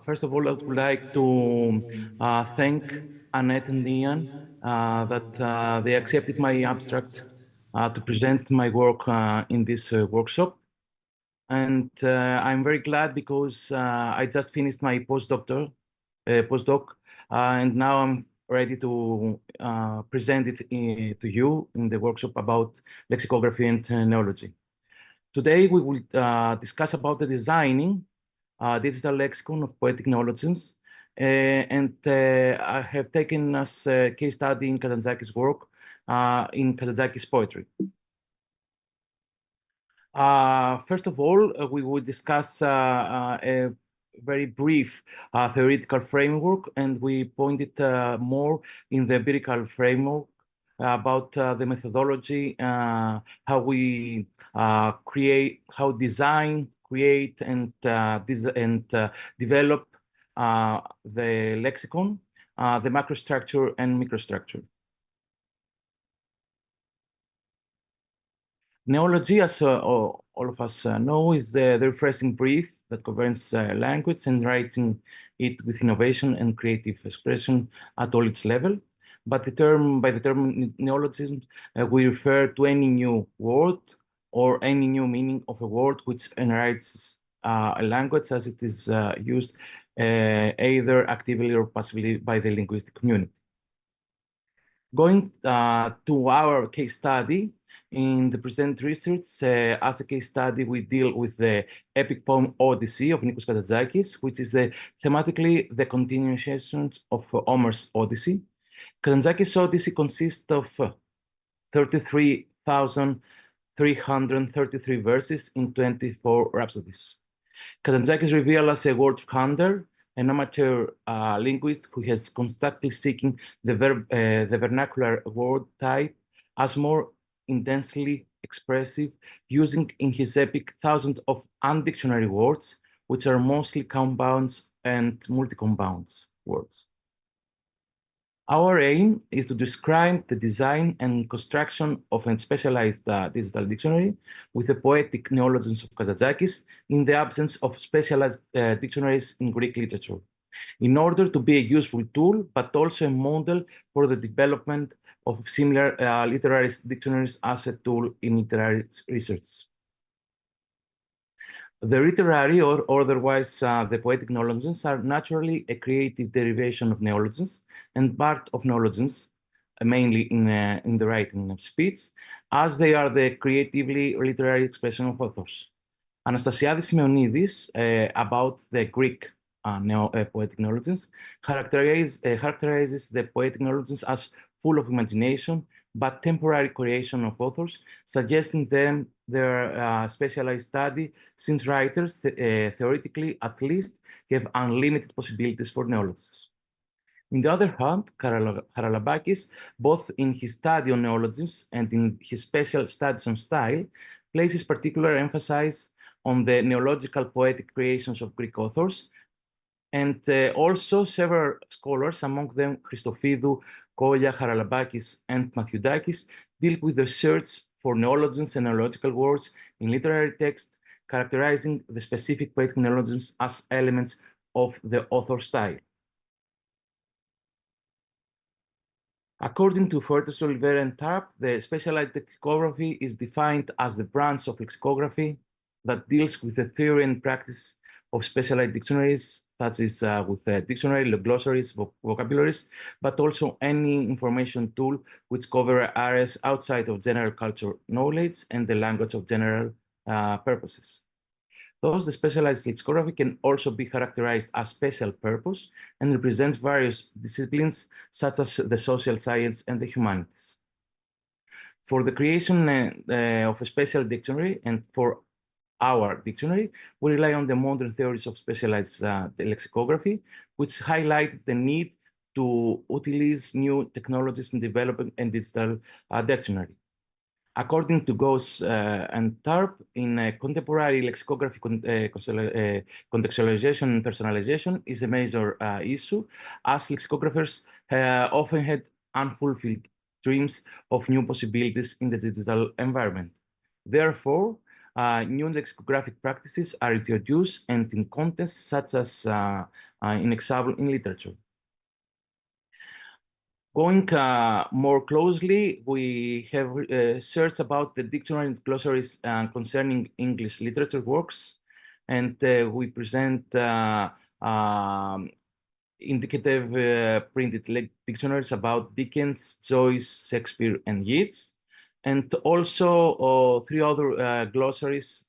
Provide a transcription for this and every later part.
First of all, I would like to thank Annette and Ian that they accepted my abstract to present my work in this workshop. And I'm very glad because I just finished my postdoc, and now I'm ready to present it to you in the workshop about lexicography and neology. Today, we will discuss about the designing digital lexicon of poetic neologisms. And I have taken as a case study in Kazantzakis' work in Kazantzakis' poetry. First of all, we will discuss a very brief theoretical framework, and we pointed more in the empirical framework about the methodology, how we design, create, and develop the lexicon, the macrostructure and microstructure. Neology, as all of us know, is the refreshing breath that governs language and writing it with innovation and creative expression at all its level. But by the term neologism, we refer to any new word or any new meaning of a word which enriches a language as it is used either actively or passively by the linguistic community. Going to our case study, in the present research, as a case study, we deal with the epic poem Odyssey of Nikos Kazantzakis, which is thematically the continuation of Homer's Odyssey. Kazantzakis' Odyssey consists of 33,333 verses in 24 rhapsodies. Kazantzakis revealed as a word finder, an amateur linguist who has constantly seeking the vernacular word type as more intensely expressive, using in his epic thousands of undictionary words, which are mostly compounds and multi-compounds words. Our aim is to describe the design and construction of a specialized digital dictionary with the poetic neologisms of Kazantzakis in the absence of specialized dictionaries in Greek literature, in order to be a useful tool, but also a model for the development of similar literary dictionaries as a tool in literary research. The literary or otherwise the poetic neologisms are naturally a creative derivation of neologisms and part of neologisms, mainly in the writing of speech, as they are the creatively literary expression of authors. Anastasiadis Simeonidis, about the Greek poetic neologisms, characterizes the poetic neologisms as full of imagination, but temporary creation of authors, suggesting them their specialized study, since writers, theoretically at least, have unlimited possibilities for neologisms. On the other hand, Charalambakis, both in his study on neologisms and in his special studies on style, places particular emphasis on the neological poetic creations of Greek authors, and also several scholars, among them Christophidou, Koya, Charalambakis, and Mathioudakis, deal with the search for neologisms and neological words in literary text, characterizing the specific poetic neologisms as elements of the author's style. According to Fuertes, Oliveira, and Tarp, the specialized lexicography is defined as the branch of lexicography that deals with the theory and practice of specialized dictionaries, such as with dictionary, glossaries, vocabularies, but also any information tool which cover areas outside of general culture knowledge and the language of general purposes. Thus, the specialized lexicography can also be characterized as special purpose and represents various disciplines such as the social science and the humanities. For the creation of a special dictionary and for our dictionary, we rely on the modern theories of specialized lexicography, which highlight the need to utilize new technologies in developing a digital dictionary. According to Gauss and Tarp, in contemporary lexicography, contextualization and personalization is a major issue, as lexicographers often had unfulfilled dreams of new possibilities in the digital environment. Therefore, new lexicographic practices are introduced and in contests such as, in example, in literature. Going more closely, we have searched about the dictionary and glossaries concerning English literature works, and we present indicative printed dictionaries about Dickens, Joyce, Shakespeare, and Yeats, and also 3 other glossaries,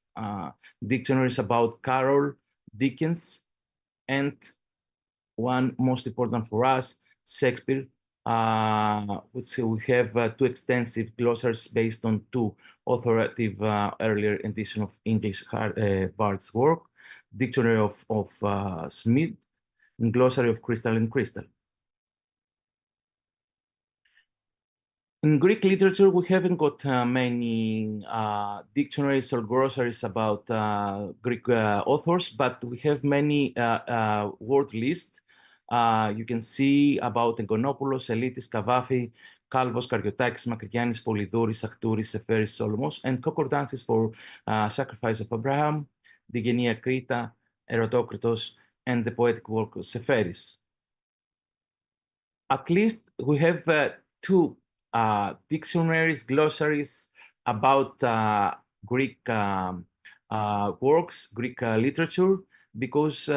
dictionaries about Carroll, Dickens, and one most important for us, Shakespeare, which we have 2 extensive glossaries based on 2 authoritative earlier edition of English Bard's work, Dictionary of Smith, and Glossary of Crystal and Crystal. In Greek literature, we haven't got many dictionaries or glossaries about Greek authors, but we have many word lists. You can see about Egonopoulos, Elitis, Kavafi, Kalvos, Karyotakis, Makrigiannis, Polydouris, Achtouris, Seferis, Solomos, and concordances for Sacrifice of Abraham, Digenia Creta, Eratokritos, and the poetic work of Seferis. At least we have 2 dictionaries, glossaries about Greek works, Greek literature, because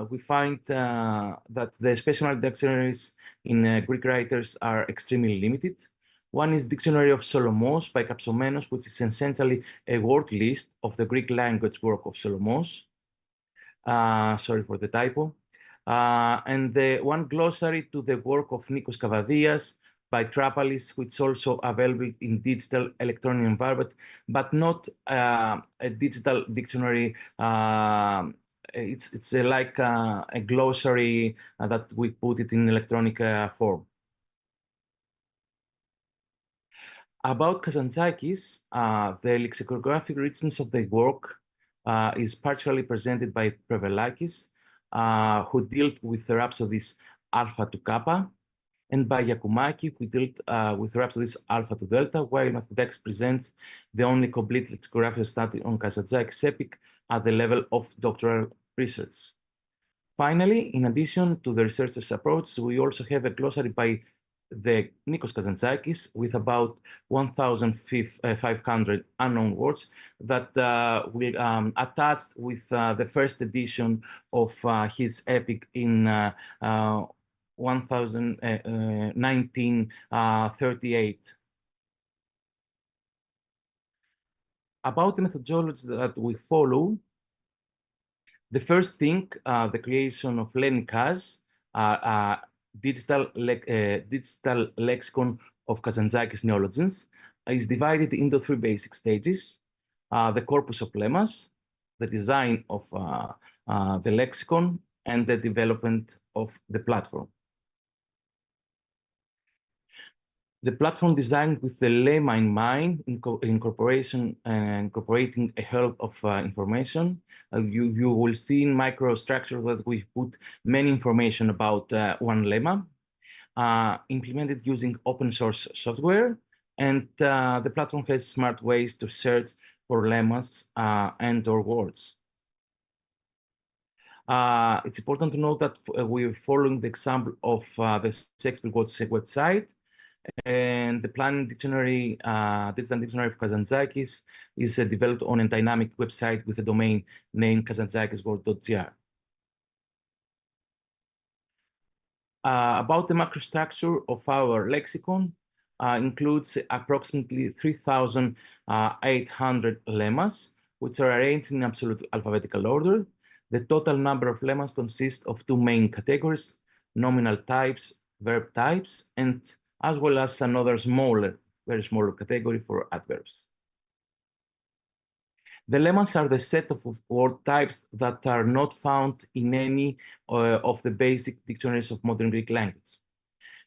we find that the special dictionaries in Greek writers are extremely limited. One is Dictionary of Solomos by Kapsomenos, which is essentially a word list of the Greek language work of Solomos. Sorry for the typo. And the one glossary to the work of Nikos Kavadias by Trapalis, which is also available in digital electronic environment, but not a digital dictionary. It's like a glossary that we put it in electronic form. About Kazantzakis, the lexicographic richness of the work is partially presented by Prevelakis, who dealt with the rhapsodies alpha to kappa, and by Yakoumaki, who dealt with rhapsodies alpha to delta, while Mathioudakis presents the only complete lexicographic study on Kazantzakis' epic at the level of doctoral research. Finally, in addition to the researcher's approach, we also have a glossary by the Nikos Kazantzakis with about 1,500 unknown words that will attached with the first edition of his epic in 1938. About the methodology that we follow, the first thing, the creation of Lenikaz, digital lexicon of Kazantzakis Neologisms, is divided into 3 basic stages: the corpus of lemmas, the design of the lexicon, and the development of the platform. The platform designed with the lemma in mind, incorporating a health of information. You will see in microstructure that we put many information about one lemma, implemented using open source software, and the platform has smart ways to search for lemmas and/or words. It's important to note that we're following the example of the Shakespeare website, and the planned dictionary, digital dictionary of Kazantzakis is developed on a dynamic website with a domain name kazantzakisworld.gr. About the macrostructure of our lexicon, includes approximately 3,800 lemmas, which are arranged in absolute alphabetical order. The total number of lemmas consists of 2 main categories: nominal types, verb types, and as well as another very smaller category for adverbs. The lemmas are the set of word types that are not found in any of the basic dictionaries of modern Greek language.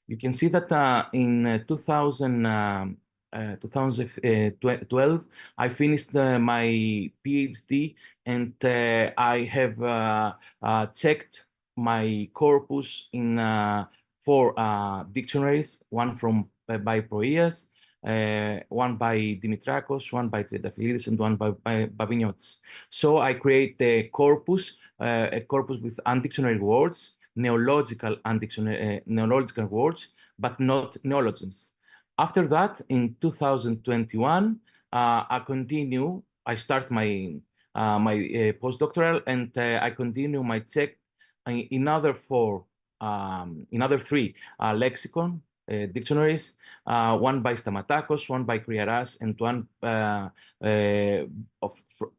You can see that in 2012, I finished my PhD, and I have checked my corpus in 4 dictionaries, one by Proias, one by Dimitrakos, one by Triantafylidis, and one by Babiniotis. So I create a corpus with undictionary words, neological words, but not neologisms. After that, in 2021, I start my postdoctoral, and I continue my check in other three lexicon dictionaries, one by Stamatakos, one by Kriaras, and one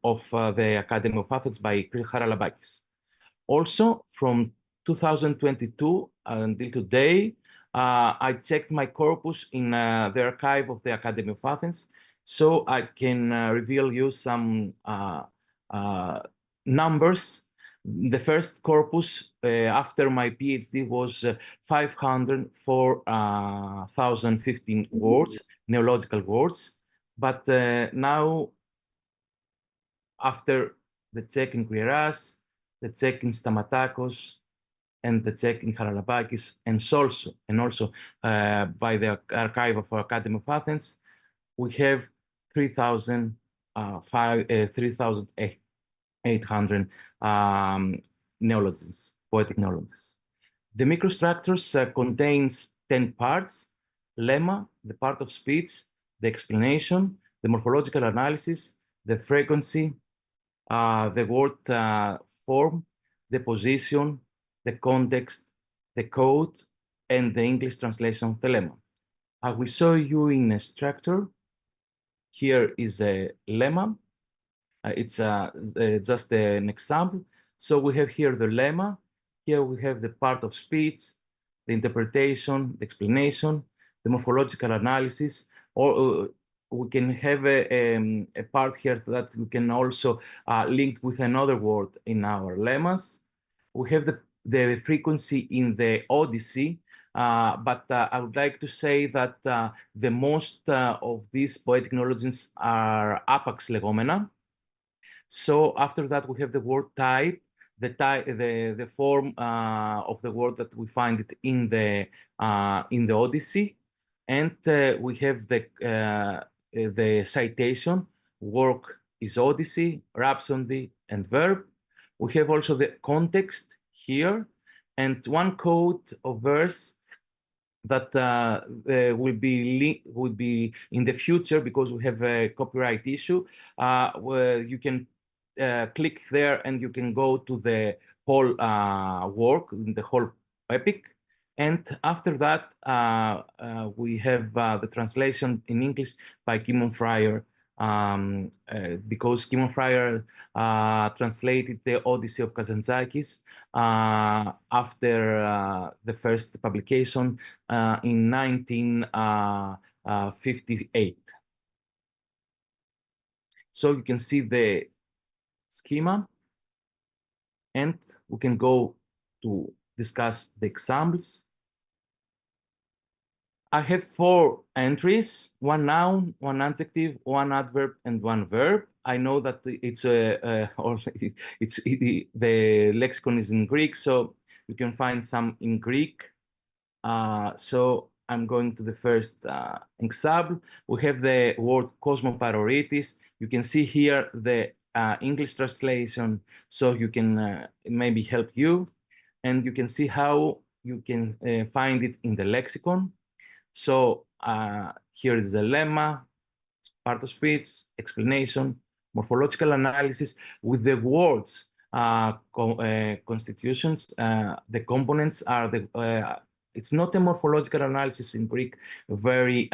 of the Academy of Athens by Haralabakis. Also, from 2022 until today, I checked my corpus in the archive of the Academy of Athens, so I can reveal you some numbers. The first corpus after my PhD was 504,015 words, neological words. But now, after the check in Kriaras, the check in Stamatakos, and the check in Haralabakis, and also by the archive of Academy of Athens, we have 3,800 neologisms, poetic neologisms. The microstructures contains 10 parts: lemma, the part of speech, the explanation, the morphological analysis, the frequency, the word form, the position, the context, the code, and the English translation of the lemma. I will show you in a structure. Here is a lemma. It's just an example. So we have here the lemma. Here we have the part of speech, the interpretation, the explanation, the morphological analysis, or we can have a part here that we can also link with another word in our lemmas. We have the frequency in the Odyssey, but I would like to say that the most of these poetic neologisms are apax legomena. So after that, we have the word type, the form of the word that we find it in the Odyssey, and we have the citation. Work is Odyssey, rhapsody, and verb. We have also the context here, and one code of verse that will be in the future, because we have a copyright issue, where you can click there and you can go to the whole work, the whole epic. And after that, we have the translation in English by Kimon Fryer, because Kimon Fryer translated the Odyssey of Kazantzakis after the first publication in 1958. So you can see the schema, and we can go to discuss the examples. I have 4 entries: one noun, one adjective, one adverb, and one verb. I know that the lexicon is in Greek, so you can find some in Greek. So I'm going to the first example. We have the word cosmoparoritis. You can see here the English translation, so you can maybe help you, and you can see how you can find it in the lexicon. So here is the lemma, part of speech, explanation, morphological analysis with the words constitutions. The components are it's not a morphological analysis in Greek very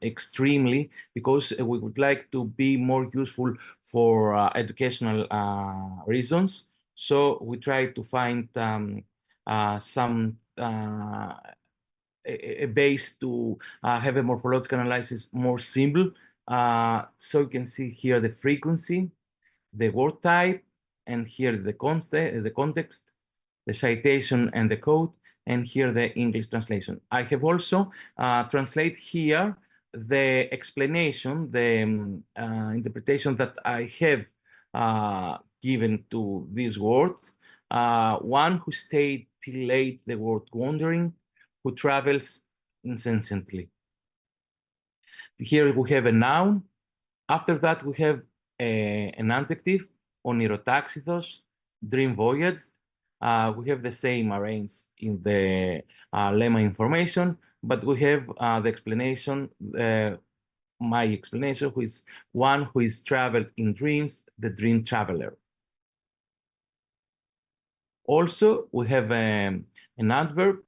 extremely, because we would like to be more useful for educational reasons. So we try to find some a base to have a morphological analysis more simple. So you can see here the frequency, the word type, and here the context, the citation and the code, and here the English translation. I have also translate here the explanation, the interpretation that I have given to this word. One who stayed till late, the word wandering, who travels incessantly. here we have a noun. After that, we have an adjective, onirotaxithos, dream voyaged. We have the same arranged in the lemma information, but we have the explanation, my explanation, who is one who is traveled in dreams, the dream traveler. Also, we have an adverb.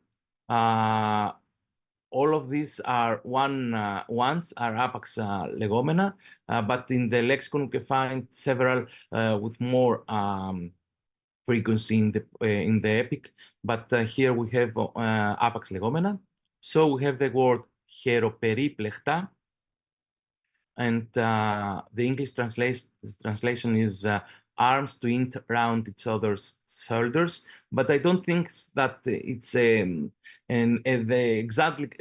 All of these are ones are apax legomena, but in the lexicon we can find several with more frequency in the epic. But here we have apax legomena. So we have the word heroperiplecta, and the English translation is arms twinned around each other's shoulders, but I don't think that it's the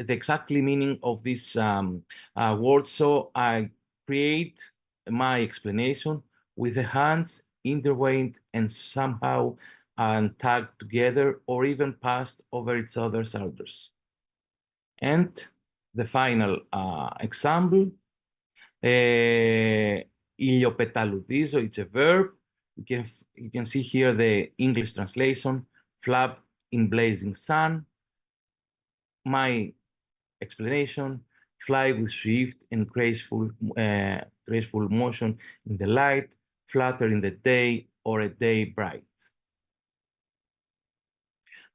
exactly meaning of this word. So I create my explanation with the hands intertwined and somehow tagged together or even passed over each other's shoulders. And the final example. Ηλιοπεταλουδίζω, it's a verb. You can see here the English translation, flap in blazing sun. My explanation, fly with swift and graceful motion in the light, flutter in the day or a day bright.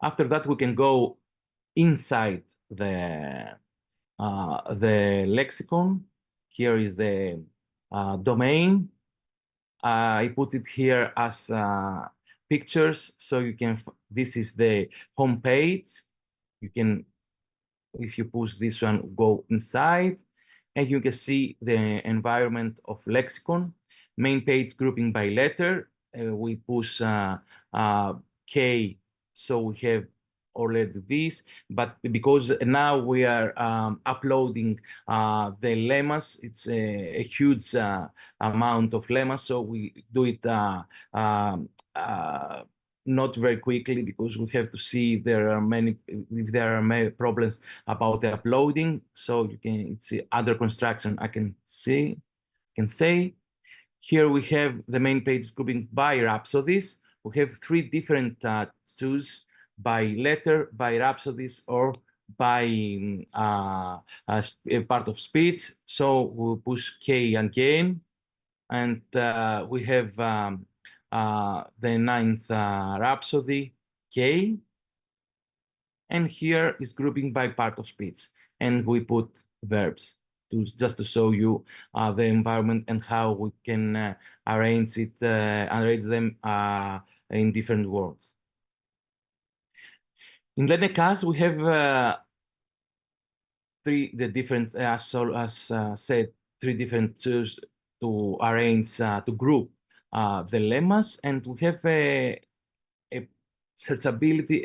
After that, we can go inside the lexicon. Here is the domain. I put it here as pictures, so you can. This is the home page. You can, if you push this one, go inside, and you can see the environment of lexicon. Main page grouping by letter. We push K, so we have already this, but because now we are uploading the lemmas, it's a huge amount of lemmas, so we do it not very quickly because we have to see if there are many problems about the uploading. So you can see other construction I can say. Here we have the main page grouping by rhapsodies. We have three different tools: by letter, by rhapsodies, or by a part of speech. So we'll push K again, and we have the ninth rhapsody, K. And here is grouping by part of speech, and we put verbs just to show you the environment and how we can arrange them in different words. In LeNCAS, we have three different tools to arrange, to group the lemmas, and we have a searchability,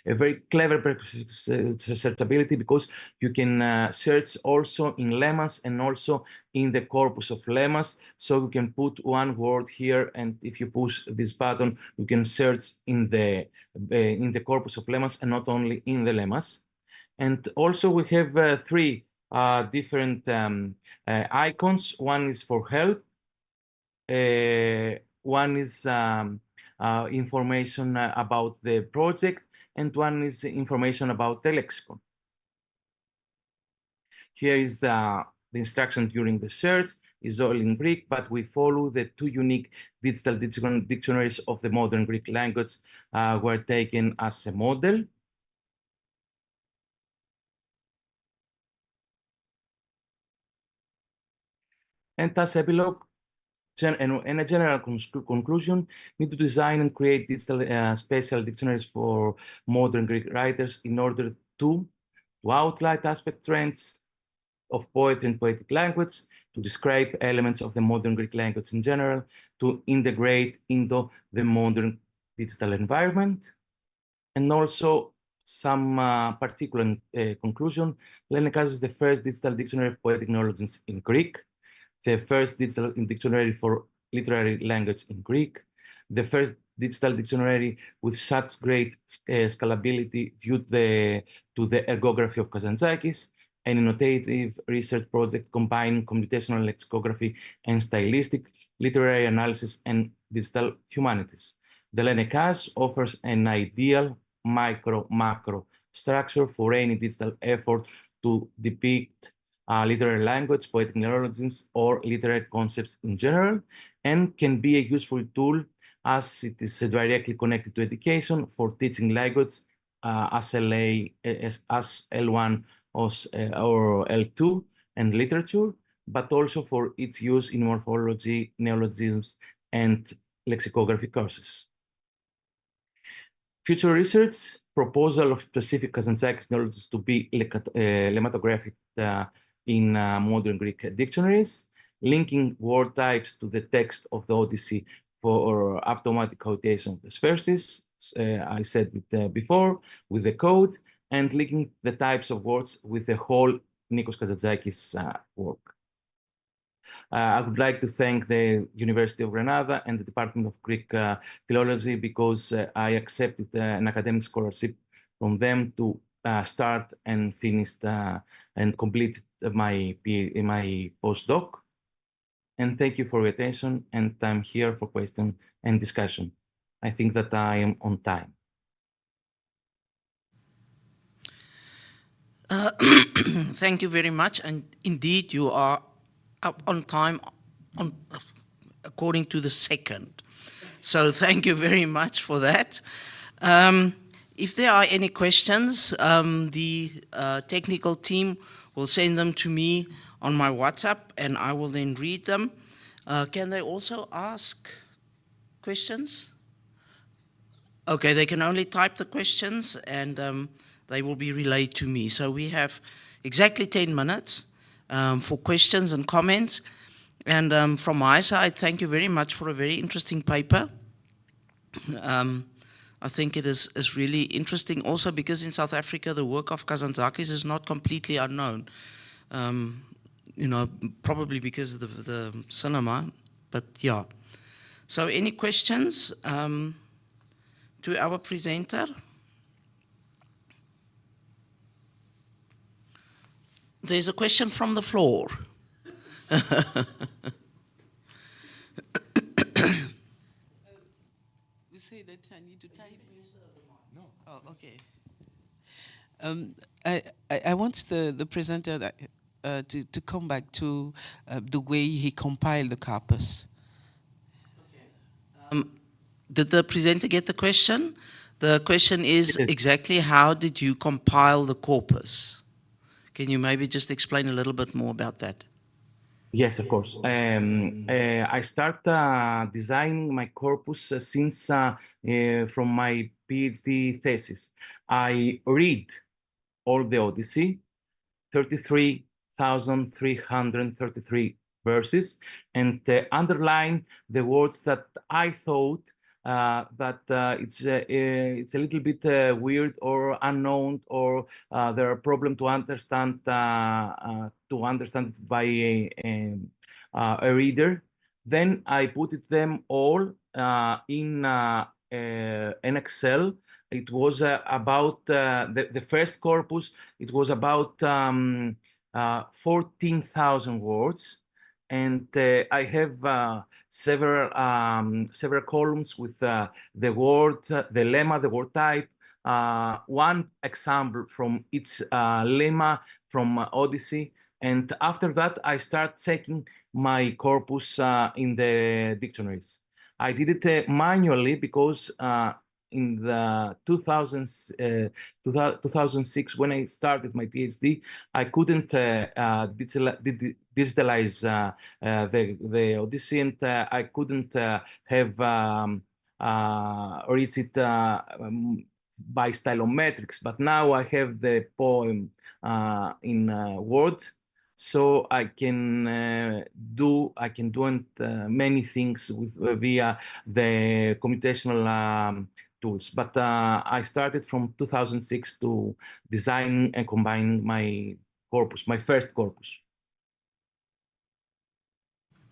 a very clever searchability, because you can search also in lemmas and also in the corpus of lemmas. So you can put one word here, and if you push this button, you can search in the corpus of lemmas and not only in the lemmas. And also we have three different icons. One is for help. One is information about the project, and one is information about the lexicon. Here is the instruction during the search. Is all in Greek, but we follow the two unique digital dictionaries of the modern Greek language were taken as a model. And as epilogue, and a general conclusion, need to design and create digital special dictionaries for modern Greek writers in order to outline aspect trends of poetry and poetic language, to describe elements of the modern Greek language in general, to integrate into the modern digital environment, and also some particular conclusion. LeNCAS is the first digital dictionary of poetic neologisms in Greek, the first digital dictionary for literary language in Greek, the first digital dictionary with such great scalability due to the ergography of Kazantzakis, an innovative research project combining computational lexicography and stylistic literary analysis and digital humanities. The LN6 offers an ideal micro-macro structure for any digital effort to depict literary language, poetic neologisms, or literary concepts in general, and can be a useful tool as it is directly connected to education for teaching language as L1 or L2 and literature, but also for its use in morphology, neologisms, and lexicography courses. Future research proposal of specific Kazantzakis neologisms to be lemmatographic in modern Greek dictionaries, linking word types to the text of the Odyssey for automatic quotation of the verses. I said it before, with the code, and linking the types of words with the whole Nikos Kazantzakis work. I would like to thank the University of Granada and the Department of Greek Philology because I accepted an academic scholarship from them to start and finish and complete my postdoc. And thank you for your attention, and I'm here for question and discussion. I think that I am on time. Thank you very much, and indeed you are up on time according to the second. So thank you very much for that. If there are any questions, the technical team will send them to me on my WhatsApp and I will then read them. Can they also ask questions? Okay, they can only type the questions and they will be relayed to me. So we have exactly 10 minutes for questions and comments. And from my side, thank you very much for a very interesting paper. I think it is really interesting also because in South Africa, the work of Kazantzakis is not completely unknown. You know, probably because of the cinema, but yeah. So any questions to our presenter? There's a question from the floor. You say that I need to type? No. Oh, okay. I want the presenter to come back to the way he compiled the corpus. Okay. Did the presenter get the question? The question is exactly how did you compile the corpus? Can you maybe just explain a little bit more about that? Yes, of course. I start designing my corpus since from my PhD thesis. I read all the Odyssey, 33,333 verses, and underline the words that I thought that it's a little bit weird or unknown, or there are problems to understand it by a reader. Then I put them all in an Excel. It was about the first corpus. It was about 14,000 words, and I have several columns with the word, the lemma, the word type. One example from each lemma from Odyssey, and after that I start checking my corpus in the dictionaries. I did it manually because in the 2006, when I started my PhD, I couldn't digitalize the Odyssey, and I couldn't have read it by stylometrics. But now I have the poem in Word, so I can do many things with via the computational tools. But I started from 2006 to design and combine my corpus, my first corpus.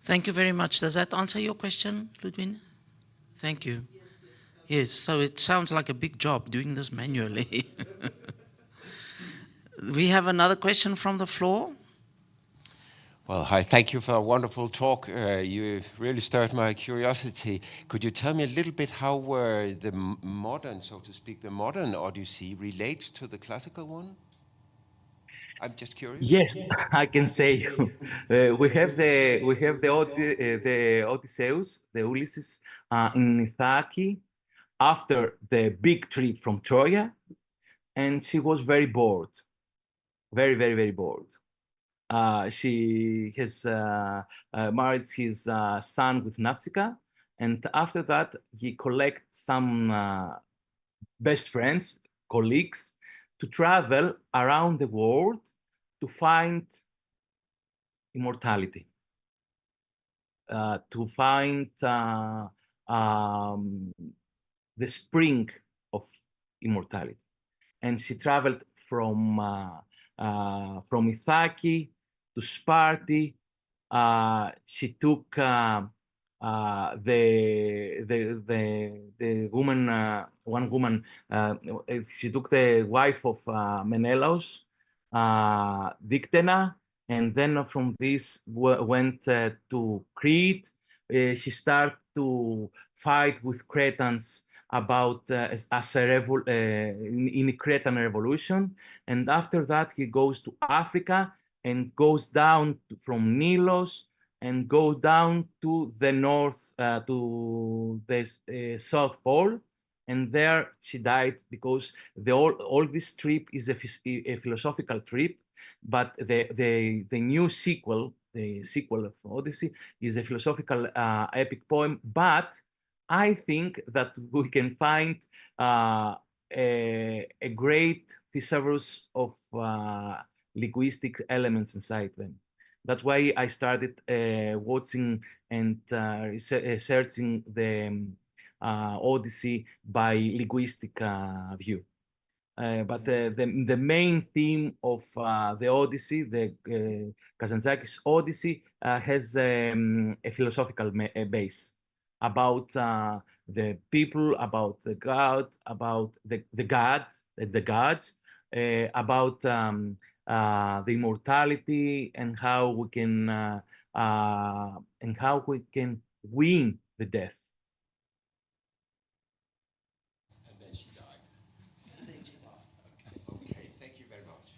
Thank you very much. Does that answer your question, Ludwin? Thank you. Yes, so it sounds like a big job doing this manually. We have another question from the floor. Well, hi, thank you for a wonderful talk. You really stirred my curiosity. Could you tell me a little bit how the modern, so to speak, the modern Odyssey relates to the classical one? I'm just curious. Yes, I can say we have the Odysseus, the Ulysses in Ithaki after the big trip from Troya, and she was very bored, very, very, very bored. She has married his son with Nausicaa, and after that he collects some best friends, colleagues, to travel around the world to find immortality, to find the spring of immortality. And she traveled from Ithaki to Sparta. She took the woman, one woman. She took the wife of Menelaus, Dictena, and then from this went to Crete. She started to fight with Cretans about in a Cretan revolution, and after that he goes to Africa and goes down from Nilos and go down to the north, to the South Pole, and there she died because all this trip is a philosophical trip, but the new sequel, the sequel of Odyssey, is a philosophical epic poem, but I think that we can find a great thesaurus of linguistic elements inside them. That's why I started watching and researching the Odyssey by linguistic view. But the main theme of the Odyssey, the Kazantzakis Odyssey, has a philosophical base about the people, about the God, about the gods, about the immortality and how we can win the death. And then she died. Okay, thank you very much.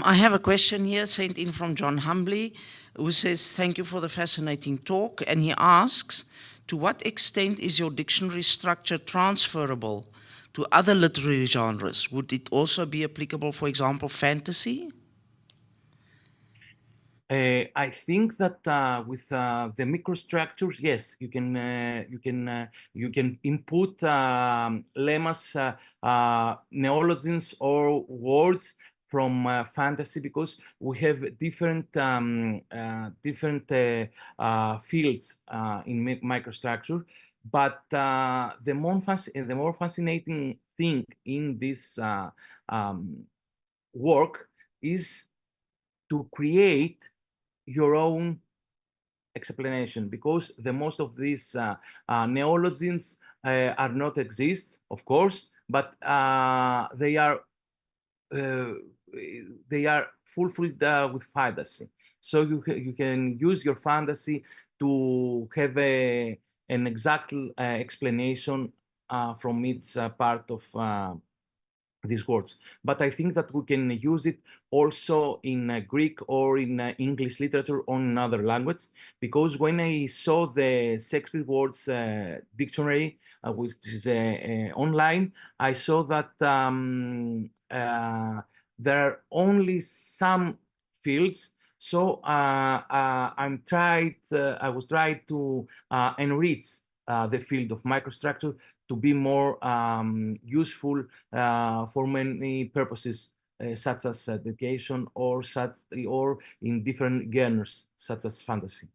I have a question here sent in from John Humbly, who says, thank you for the fascinating talk. And he asks, to what extent is your dictionary structure transferable to other literary genres? Would it also be applicable, for example, fantasy? I think that with the microstructures, yes, you can input lemmas, neologisms, or words from fantasy, because we have different fields in microstructure. But the more fascinating thing in this work is to create your own explanation, because the most of these neologisms are not exist, of course, but they are fulfilled with fantasy. So you can use your fantasy to have an exact explanation from each part of these words. But I think that we can use it also in Greek or in English literature or in another language, because when I saw the Shakespeare words dictionary, which is online, I saw that there are only some fields. So I was trying to enrich the field of microstructure to be more useful for many purposes, such as education or in different genres, such as fantasy.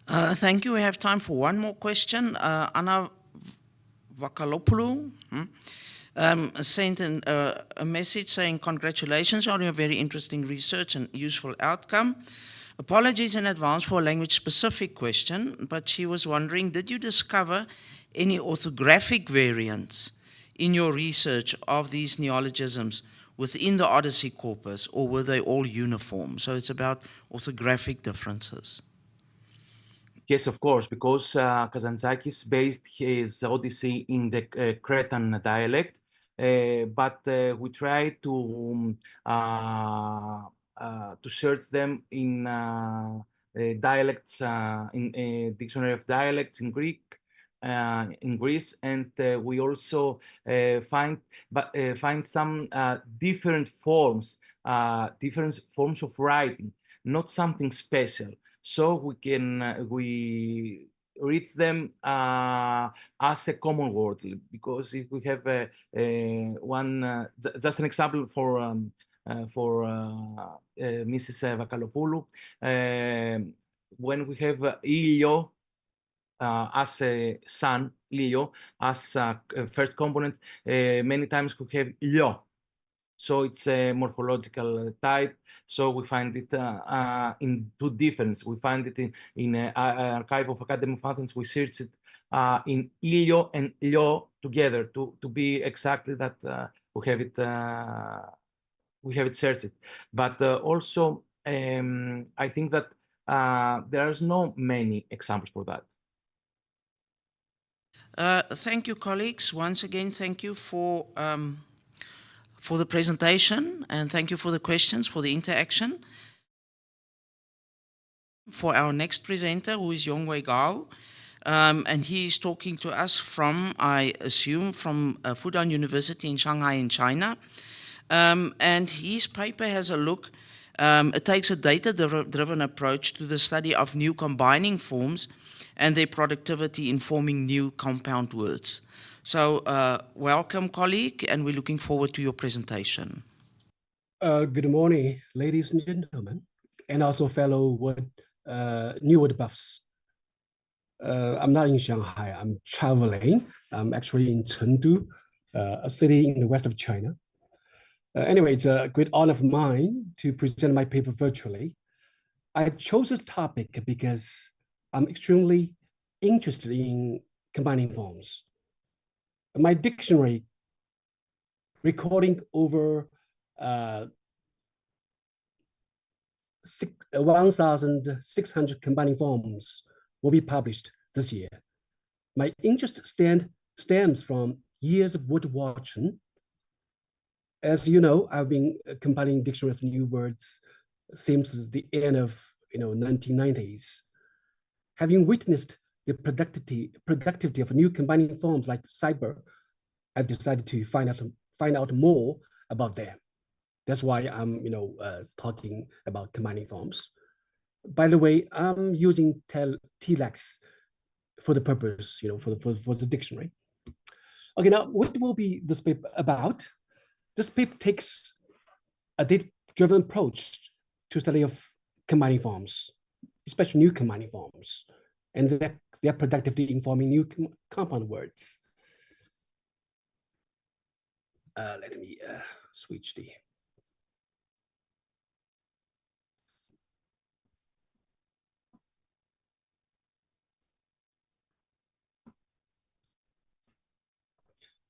Thank you. We have time for one more question. Anna Vakalopoulou sent a message saying, congratulations on your very interesting research and useful outcome. Apologies in advance for a language-specific question, but she was wondering, did you discover any orthographic variants in your research of these neologisms within the Odyssey corpus, or were they all uniform? So it's about orthographic differences. Yes, of course, because Kazantzakis based his Odyssey in the Cretan dialect, but we try to search them in dialects, in dictionary of dialects in Greek, in Greece, and we also find some different forms of writing, not something special. So we reach them as a common word, because if we have just an example for Mrs. Vakalopoulou, when we have Ilio as a sun, Leo, as a first component, many times we have Lio. So it's a morphological type. So we find it in two difference. We find it in an archive of Academy of Athens. We search it in Ilio and Lio together to be exactly that we have it searched. But also, I think that there's no many examples for that. Thank you, colleagues. Once again, thank you for the presentation, and thank you for the questions, for the interaction. For our next presenter, who is Yongwei Gao, and he is talking to us from, I assume, from Fudan University in Shanghai in China. And his paper has a look, it takes a data-driven approach to the study of new combining forms and their productivity in forming new compound words. So welcome, colleague, and we're looking forward to your presentation. Good morning, ladies and gentlemen, and also fellow New Word buffs. I'm not in Shanghai, I'm traveling. I'm actually in Chengdu, a city in the west of China. Anyway, it's a great honor of mine to present my paper virtually. I chose this topic because I'm extremely interested in combining forms. My dictionary recording over 1,600 combining forms will be published this year. My interest stems from years of word watching. As you know, I've been compiling dictionary of new words since the end of 1990s. Having witnessed the productivity of new combining forms like cyber, I've decided to find out more about them. That's why I'm talking about combining forms. By the way, I'm using Telex for the purpose, for the dictionary. Okay, now what will be this paper about? This paper takes a data-driven approach to study of combining forms, especially new combining forms, and their productivity in forming new compound words. Let me switch the.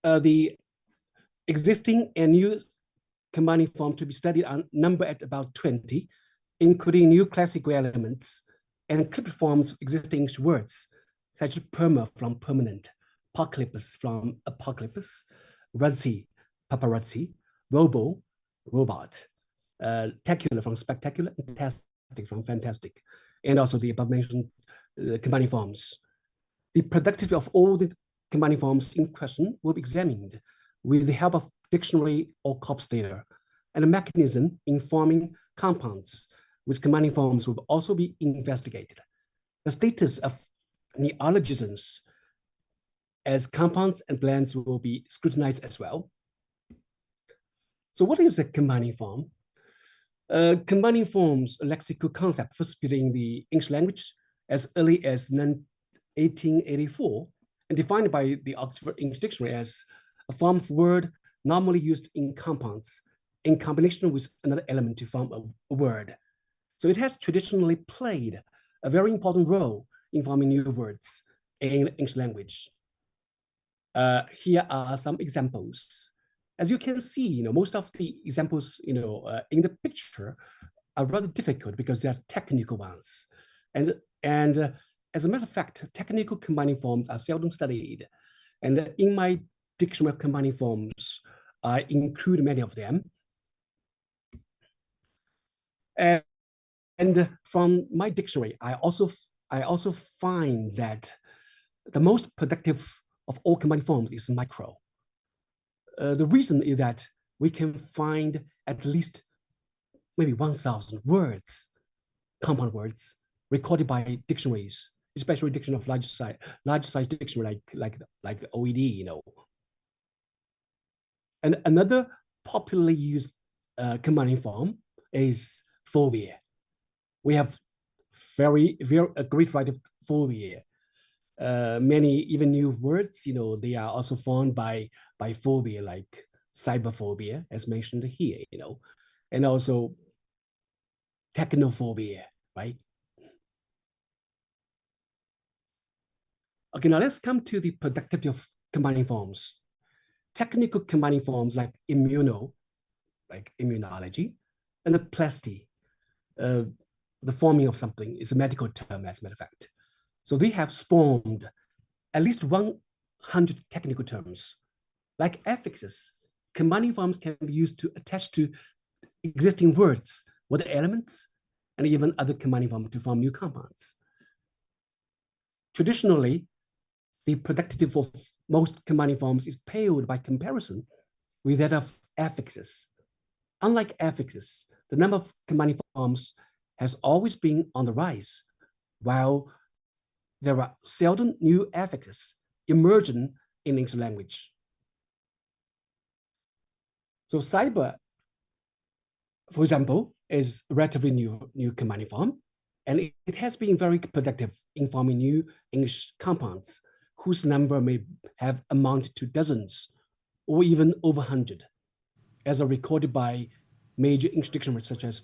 The existing and new combining form to be studied are numbered at about 20, including new classical elements and clipped forms of existing words, such as perma from permanent, apocalypse from apocalypse, razzi, paparazzi, robo, robot, tacular from spectacular, and fantastic from fantastic, and also the above-mentioned combining forms. The productivity of all the combining forms in question will be examined with the help of dictionary or corpus data, and a mechanism in forming compounds with combining forms will also be investigated. The status of neologisms as compounds and blends will be scrutinized as well. So what is a combining form? Combining forms, a lexical concept first appeared in the English language as early as 1884, and defined by the Oxford English Dictionary as a form of word normally used in compounds in combination with another element to form a word. So it has traditionally played a very important role in forming new words in English language. Here are some examples. As you can see, most of the examples, in the picture are rather difficult because they are technical ones. And as a matter of fact, technical combining forms are seldom studied. And in my dictionary of combining forms, I include many of them. And from my dictionary, I also find that the most productive of all combining forms is micro. The reason is that we can find at least maybe 1,000 words, compound words, recorded by dictionaries, especially dictionary of large size dictionary like the OED, And another popularly used combining form is phobia. We have a great variety of phobia. Many even new words, they are also formed by phobia, like cyberphobia, as mentioned here, and also technophobia, right? Okay, now let's come to the productivity of combining forms. Technical combining forms like immunology, and the plasty, the forming of something is a medical term, as a matter of fact. So they have spawned at least 100 technical terms. Like affixes, combining forms can be used to attach to existing words, word elements, and even other combining forms to form new compounds. Traditionally, the productivity of most combining forms is paled by comparison with that of affixes. Unlike affixes, the number of combining forms has always been on the rise, while there are seldom new affixes emerging in English language. So cyber, for example, is a relatively new combining form, and it has been very productive in forming new English compounds whose number may have amounted to dozens or even over 100, as are recorded by major English dictionaries such as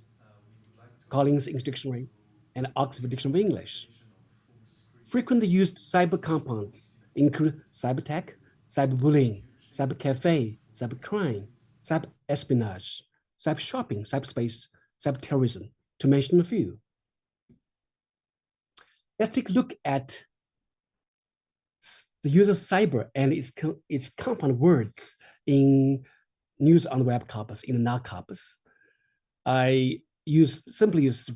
Collins English Dictionary and Oxford Dictionary of English. Frequently used cyber compounds include cybertech, cyberbullying, cybercafe, cybercrime, cyberespionage, cybershopping, cyberspace, cyberterrorism, to mention a few. Let's take a look at the use of cyber and its compound words in news on the web corpus, in the NAR corpus. I simply use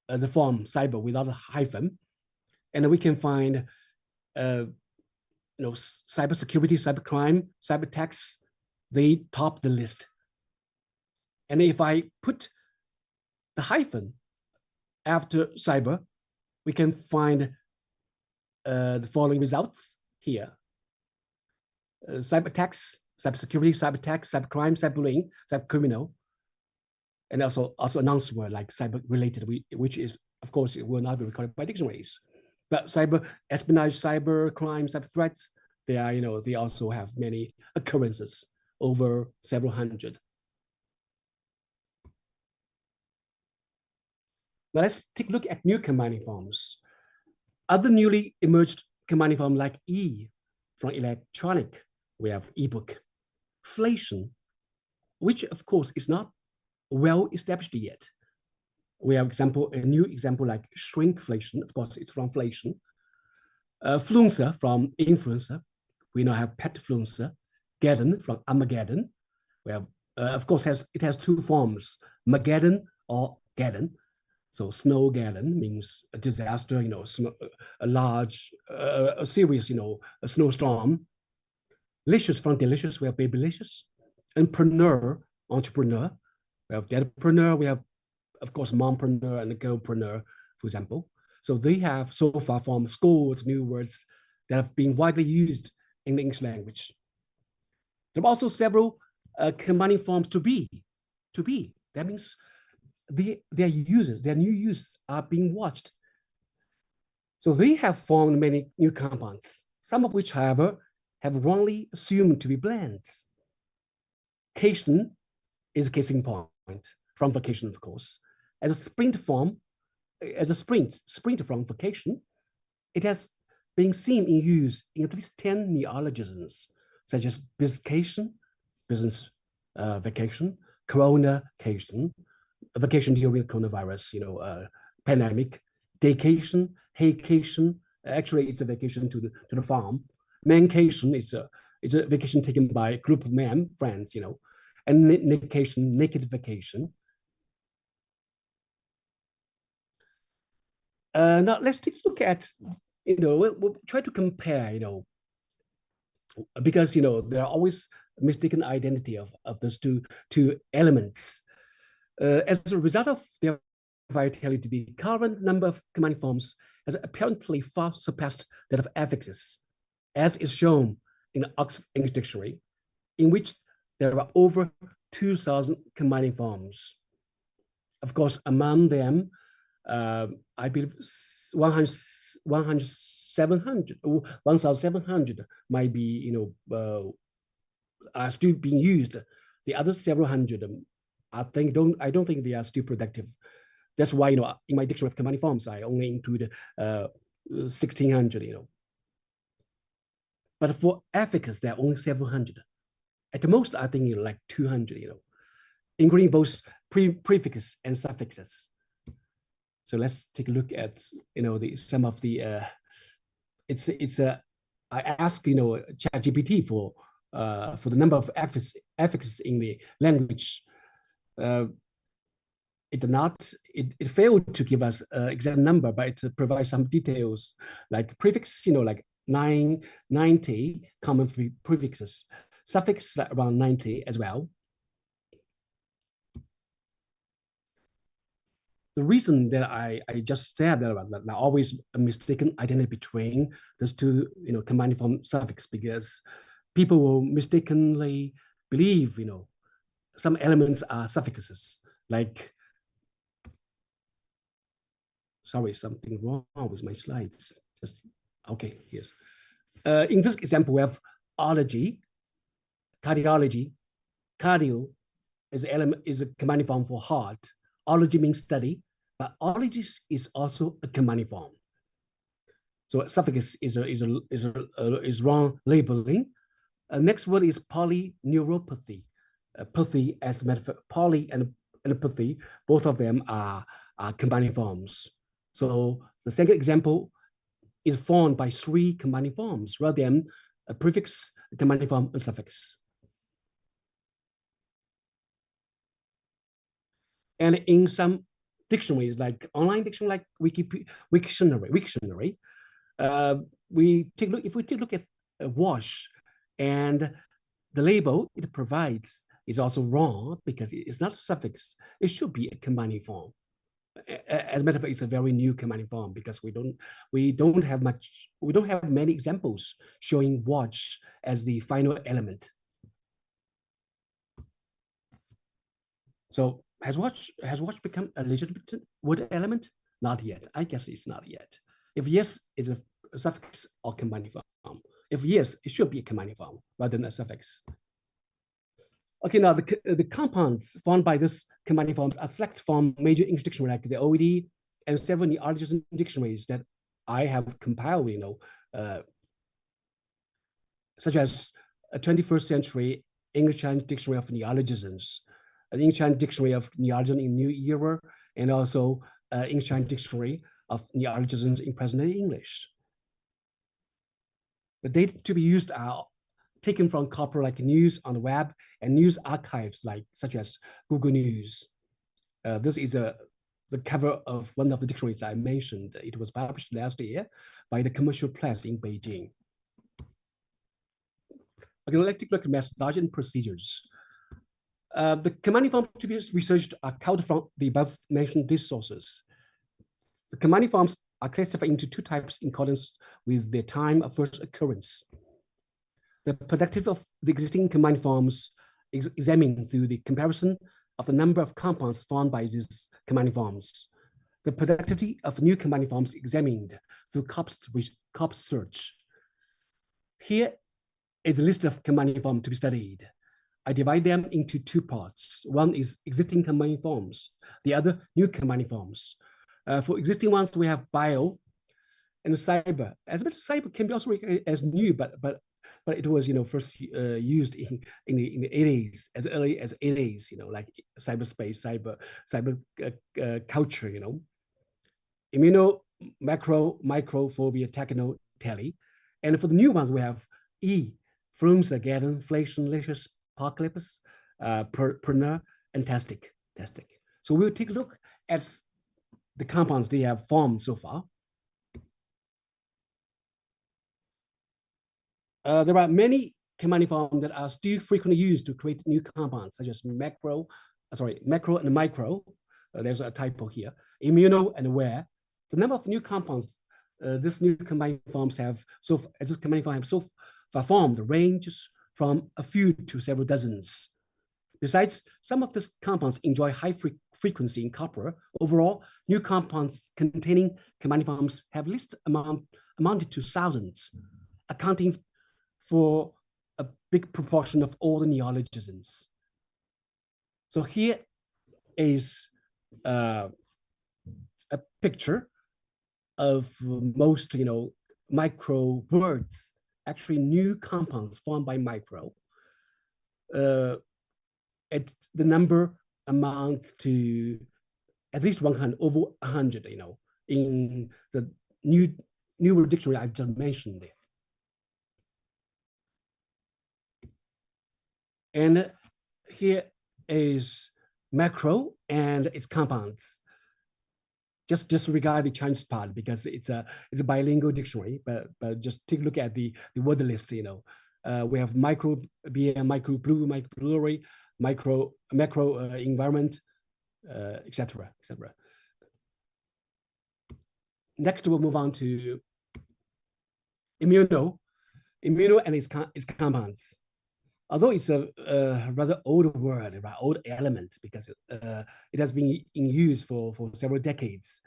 the form cyber without a hyphen, and we can find cybersecurity, cybercrime, cybertax. They top the list. And if I put the hyphen after cyber, we can find the following results here: cybertax, cybersecurity, cybertax, cybercrime, cyberbullying, cybercriminal, and also announced word like cyber-related, which is, of course, it will not be recorded by dictionaries. But cyber espionage, cyber crime, cyber threats, they also have many occurrences, over several hundred. Now let's take a look at new combining forms. Other newly emerged combining forms like E from electronic, we have ebook, flation, which of course is not well established yet. We have a new example like shrinkflation, of course it's from flation. Fluencer from influencer. We now have petfluencer. Geddon from Armageddon. We have, of course, it has two forms, Mageddon or Geddon. So snowgeddon means a disaster, a large, a serious, a snowstorm. Licious from delicious, we have babylicious. And preneur, entrepreneur. We have dadpreneur, we have, of course, mompreneur and girlpreneur, for example. So they have so far formed scores of new words that have been widely used in the English language. There are also several combining forms to be. That means their new uses are being watched. So they have formed many new compounds, some of which, however, have wrongly assumed to be blends. Cation is a case in point, from vacation, of course. As a sprint from vacation, it has been seen in use in at least 10 neologisms, such as bizcation, business vacation, corona-cation, vacation during coronavirus, pandemic, daycation, haycation. Actually, it's a vacation to the farm. Mancation is a vacation taken by a group of men, friends, and nacation, naked vacation. Now let's take a look at, we'll try to compare, because there are always mistaken identity of those two elements. As a result of their vitality, the current number of command forms has apparently far surpassed that of affixes, as is shown in the Oxford English Dictionary, in which there are over 2,000 commanding forms. Of course, among them, I believe 1,700 might be, are still being used. The other several hundred, I don't think they are still productive. That's why, in my dictionary of commanding forms, I only include 1,600, But for affixes, there are only several hundred. At the most, I think like 200, including both prefixes and suffixes. So let's take a look at, some of the, I asked, ChatGPT for the number of affixes in the language. It failed to give us an exact number, but it provides some details like prefix, like 90 common prefixes, suffix like around 90 as well. The reason that I just said that there always a mistaken identity between those two, commanding form suffix, because people will mistakenly believe, some elements are suffixes, like, sorry, something wrong with my slides. Okay, yes. In this example, we have ology, cardiology. Cardio is a commanding form for heart. Ology means study, but ology is also a commanding form. So suffix is wrong labeling. Next word is polyneuropathy. Pathy as a matter of fact, poly and pathy, both of them are commanding forms. So the second example is formed by 3 commanding forms rather than a prefix, a commanding form, and suffix. And in some dictionaries, like online dictionary, like Wiktionary, if we take a look at a wash, and the label it provides is also wrong because it's not a suffix. It should be a commanding form. As a matter of fact, it's a very new commanding form because we don't have many examples showing watch as the final element. So has watch become a legitimate word element? Not yet. I guess it's not yet. If yes, it's a suffix or commanding form. If yes, it should be a commanding form rather than a suffix. Okay, now the compounds formed by this commanding forms are selected from major English dictionaries like the OED and several Neologism dictionaries that I have compiled, such as a 21st century English Chinese Dictionary of Neologisms, an English Chinese Dictionary of Neologism in New Era, and also English Chinese Dictionary of Neologisms in present-day English. The data to be used are taken from corpora like news on the web and news archives such as Google News. This is the cover of one of the dictionaries I mentioned. It was published last year by the Commercial Press in Beijing. Okay, let's take a look at methodology and procedures. The commanding forms to be researched are culled from the above mentioned sources. The commanding forms are classified into 2 types in accordance with their time of first occurrence. The productivity of the existing commanding forms is examined through the comparison of the number of compounds formed by these commanding forms. The productivity of new commanding forms examined through corpus search. Here is a list of commanding forms to be studied. I divide them into 2 parts. One is existing commanding forms, the other new commanding forms. For existing ones, we have bio and cyber. As a matter of cyber can be also regarded as new, but but it was, first used in the 80s, as early as 80s, like cyberspace, cyber culture, immuno, macro, microphobia, techno, tele. And for the new ones, we have E, Frunze, Gaden, Flation, Licious, Apocalypse, Pernah, and Tastic. So we'll take a look at the compounds they have formed so far. There are many commandiforms that are still frequently used to create new compounds, such as macro and micro. There's a typo here. Immuno and aware. The number of new compounds this new commandiforms have so far formed ranges from a few to several dozens. Besides, some of these compounds enjoy high frequency in copper. Overall, new compounds containing commandiforms have at least amounted to thousands, accounting for a big proportion of all the neologisms. So here is a picture of most, micro words, actually new compounds formed by micro. The number amounts to at least 100, over 100, in the new dictionary I've just mentioned there. And here is macro and its compounds. Just disregard the Chinese part because it's a bilingual dictionary, but just take a look at the word list. We have micro beer, micro blue, micro brewery, macro environment, etc. Next, we'll move on to immuno and its compounds. Although it's a rather old word, right, old element, because it has been in use for several decades,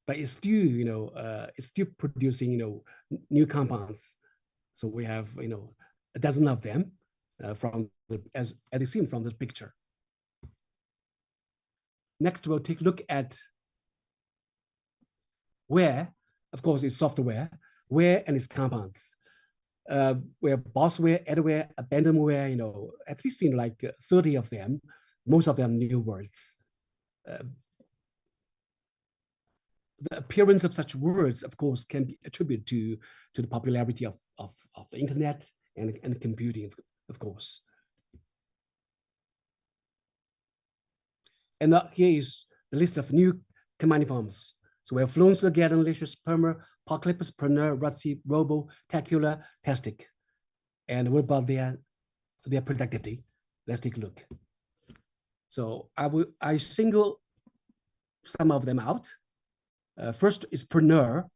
but it's still producing new compounds. So we have a dozen of them as you see from this picture. Next, we'll take a look at where, of course, it's software, where and its compounds. We have bossware, adware, abandonware, at least like 30 of them, most of them new words. The appearance of such words, of course, can be attributed to the popularity of the internet and computing, of course. And here is the list of new commandiforms. So we have Frunze, Gaden, Licious, Perma, Apocalypse, Pernah, Rutzi, Robo, Tacula, Tastic. And what about their productivity? Let's take a look. So I single some of them out. First is Pernah.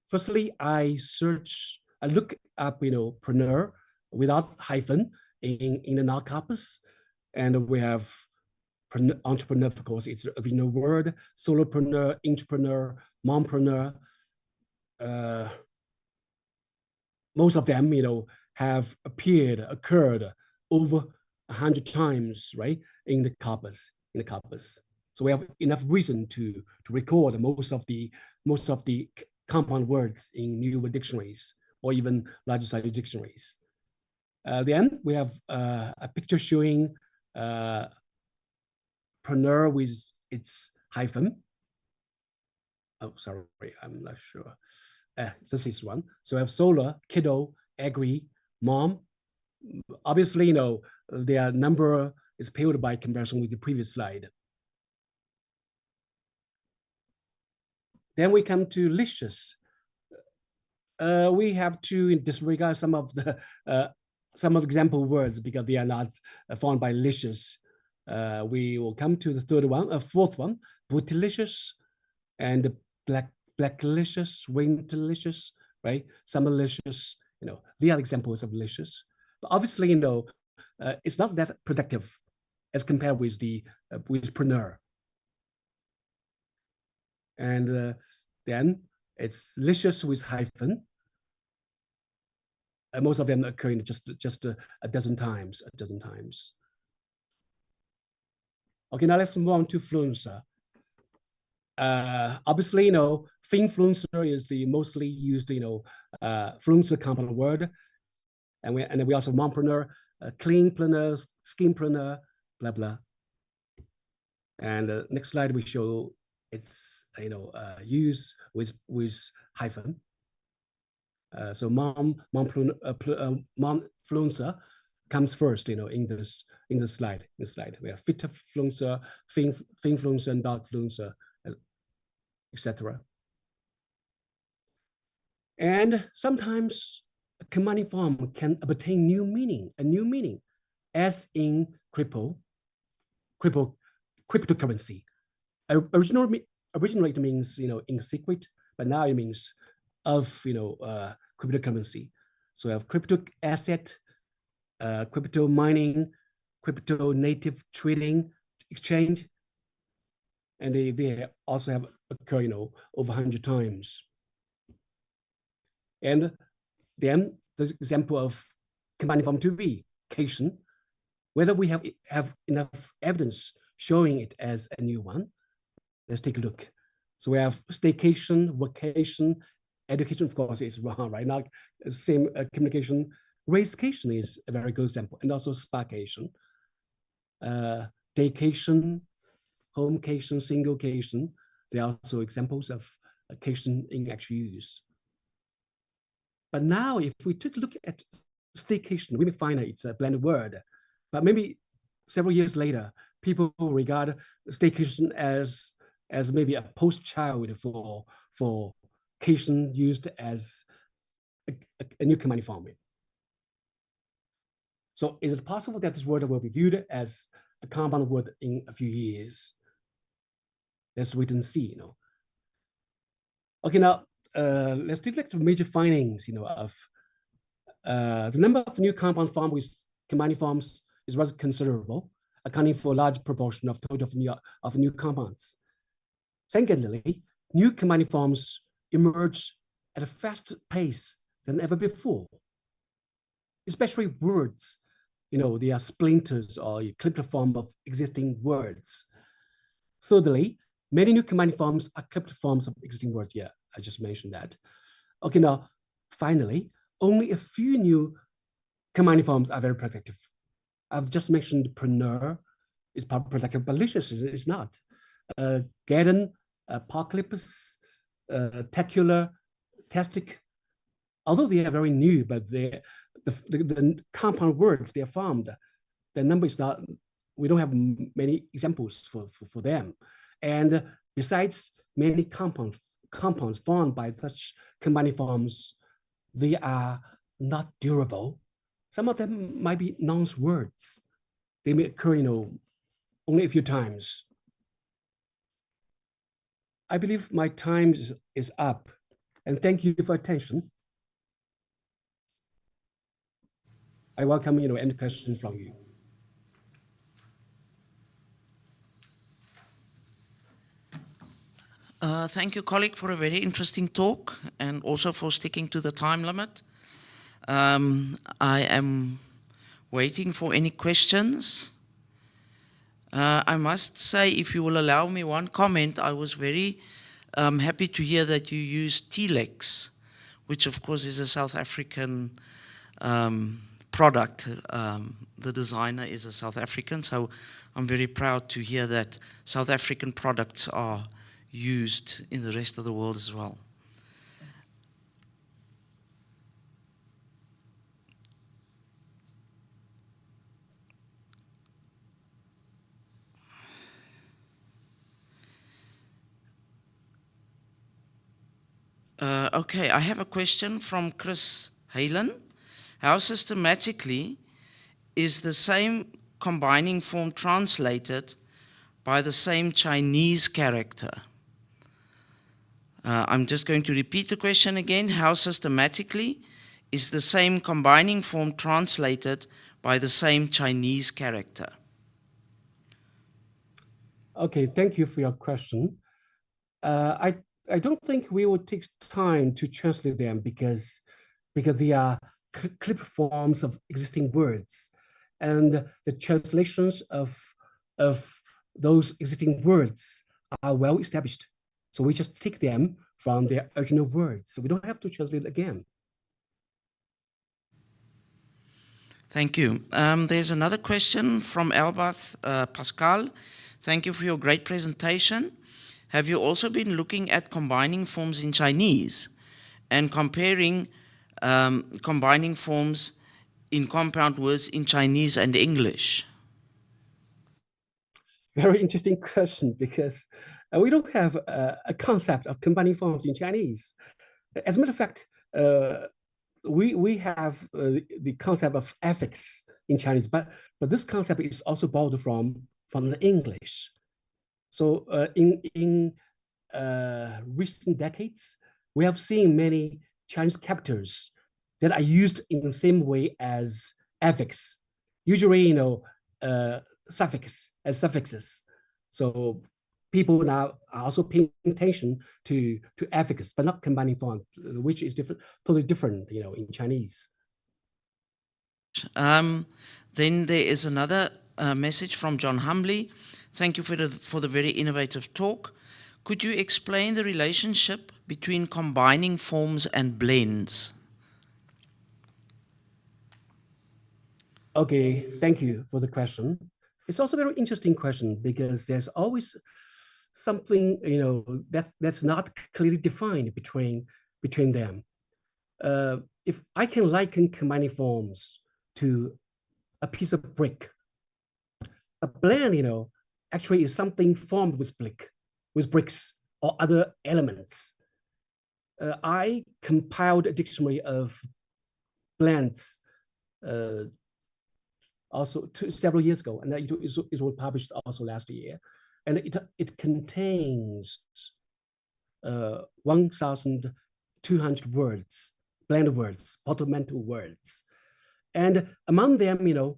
Firstly, I look up, Pernah without hyphen in the null corpus, and we have entrepreneur, of course, it's the original word, solopreneur, entrepreneur, mompreneur. Most of them, have occurred over 100 times, right, in the corpus. So we have enough reason to record most of the compound words in newer dictionaries or even larger size dictionaries. Then we have a picture showing Pernah with its hyphen. Oh, sorry, I'm not sure. This is one. So we have solar, kiddo, agri, mom. Obviously, their number is paled by comparison with the previous slide. Then we come to licious. We have to disregard some of the example words because they are not formed by licious. We will come to the fourth one, bootylicious, and blacklicious, winterlicious, right? Summerlicious, they are examples of licious. But obviously, it's not that productive as compared with with Pernah. And then it's licious with hyphen. Most of them occur in just a dozen times. Okay, now let's move on to Frunze. Obviously, Finfluencer is the mostly used, Frunze compound word. And then we also have mompreneur, cleanpreneur, skinpreneur, blah, blah. And the next slide we show it's, use with hyphen. So momfluencer comes first, in this slide. We have fitterfluencer, finfluencer, and dogfluencer, etc. And sometimes a commanding form can obtain a new meaning, as in cryptocurrency. Originally it means, in secret, but now it means of, cryptocurrency. So we have crypto asset, crypto mining, crypto native trading exchange, and they also have occurred, over 100 times. And then the example of commanding form to be cation, whether we have enough evidence showing it as a new one. Let's take a look. So we have staycation, vacation, education, of course, is wrong right now. Same communication. Racecation is a very good example, and also sparcation. Daycation, homecation, singlecation. They are also examples of cation in actual use. But now, if we take a look at staycation, we may find that it's a blended word. But maybe several years later, people regard staycation as maybe a post-child for cation used as a new commanding form. So is it possible that this word will be viewed as a compound word in a few years? Let's wait and see, Okay, now let's take a look at the major findings, of the number of new compound forms with commanding forms is rather considerable, accounting for a large proportion of total of new compounds. Secondly, new commanding forms emerge at a faster pace than ever before, especially words. They are splinters or a clipped form of existing words. Thirdly, many new commanding forms are clipped forms of existing words. Yeah, I just mentioned that. Okay, now, finally, only a few new commanding forms are very productive. I've just mentioned preneur is productive, but malicious is not. Garden, apocalypse, tecular, tastic, although they are very new, but the compound words they are formed, the number is not, we don't have many examples for them. And besides many compounds formed by such combined forms, they are not durable. Some of them might be nonce words. They may occur, only a few times. I believe my time is up, and thank you for attention. I welcome, any questions from you. Thank you, colleague, for a very interesting talk and also for sticking to the time limit. I am waiting for any questions. I must say, if you will allow me one comment, I was very happy to hear that you used T-Lex, which of course is a South African product. The designer is a South African, so I'm very proud to hear that South African products are used in the rest of the world as well. Okay, I have a question from Chris Halen. How systematically is the same combining form translated by the same Chinese character? I'm just going to repeat the question again. How systematically is the same combining form translated by the same Chinese character? Okay, thank you for your question. I don't think we will take time to translate them because they are clip forms of existing words, and the translations of those existing words are well established. So we just take them from their original words. So we don't have to translate again. Thank you. There's another question from Albert Pascal. Thank you for your great presentation. Have you also been looking at combining forms in Chinese and comparing combining forms in compound words in Chinese and English? Very interesting question, because we don't have a concept of combining forms in Chinese. As a matter of fact, we have the concept of affix in Chinese, but this concept is also borrowed from the English. So in recent decades, we have seen many Chinese characters that are used in the same way as affix. Usually, suffix as suffixes. So people now are also paying attention to affix, but not combining form, which is different, totally different, in Chinese. Then there is another message from John Humley. Thank you for the very innovative talk. Could you explain the relationship between combining forms and blends? Okay, thank you for the question. It's also a very interesting question, because there's always something that's not clearly defined between them. If I can liken combining forms to a piece of brick, a blend, actually is something formed with bricks or other elements. I compiled a dictionary of blends also several years ago, and it was published also last year, and it contains 1,200 words, blend words, portmanteau words, and among them,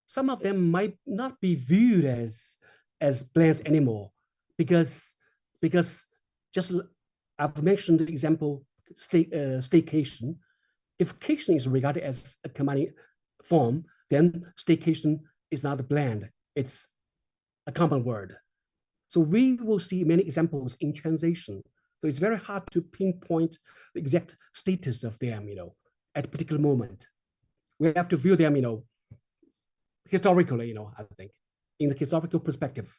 some of them might not be viewed as blends anymore, because just I've mentioned the example staycation. If cation is regarded as a combining form, then staycation is not a blend, it's a common word. So we will see many examples in translation. So it's very hard to pinpoint the exact status of them, at a particular moment. We have to view them, historically, I think, in the historical perspective.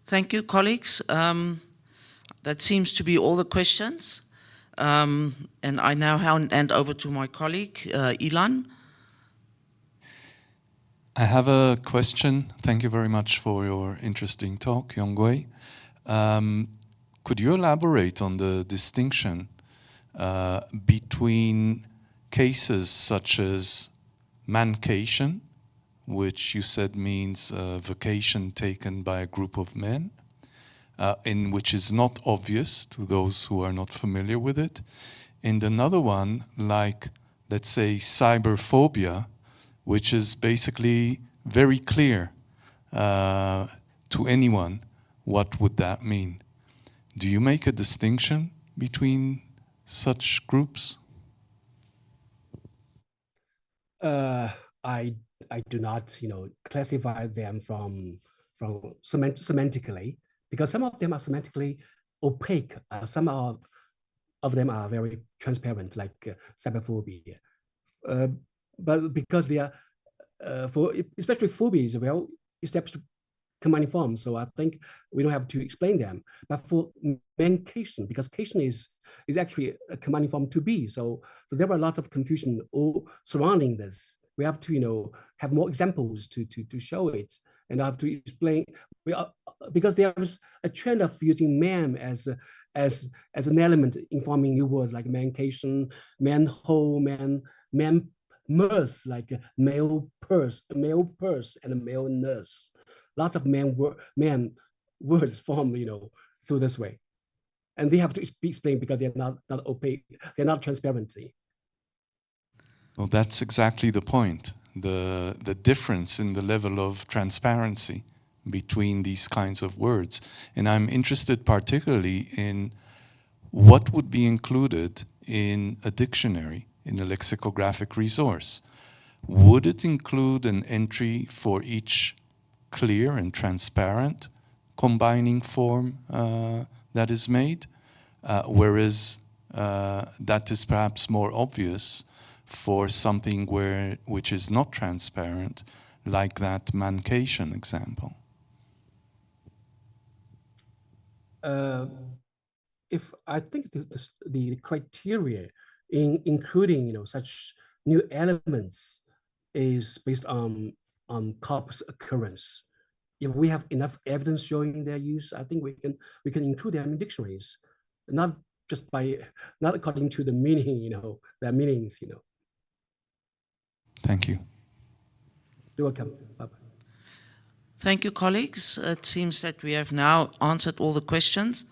Thank you, colleagues. That seems to be all the questions. And I now hand over to my colleague, Ilan. I have a question. Thank you very much for your interesting talk, Yongwei. Could you elaborate on the distinction between cases such as mancation, which you said means a vacation taken by a group of men, in which is not obvious to those who are not familiar with it, and another one like, let's say, cyberphobia, which is basically very clear to anyone. What would that mean? Do you make a distinction between such groups? I do not, classify them from semantically, because some of them are semantically opaque. Some of them are very transparent, like cyberphobia. But because they are, especially phobia is a well-established combining form, so I think we don't have to explain them. But for mancation, because cation is actually a combining form to be, so there are lots of confusion surrounding this. We have to, have more examples to show it, and I have to explain. Because there is a trend of using man as an element in forming new words like mancation, manhole, man nurse, like male purse, and male nurse. Lots of man words form, through this way, and they have to be explained because they're not opaque, they're not transparent. Well, that's exactly the point. The difference in the level of transparency between these kinds of words. And I'm interested particularly in what would be included in a dictionary, in a lexicographic resource. Would it include an entry for each clear and transparent combining form that is made, whereas that is perhaps more obvious for something which is not transparent, like that mancation example? If I think the criteria in including such new elements is based on corpus occurrence. If we have enough evidence showing their use, I think we can include them in dictionaries, not according to the meaning, their meanings, Thank you. You're welcome. Bye-bye. Thank you, colleagues. It seems that we have now answered all the questions.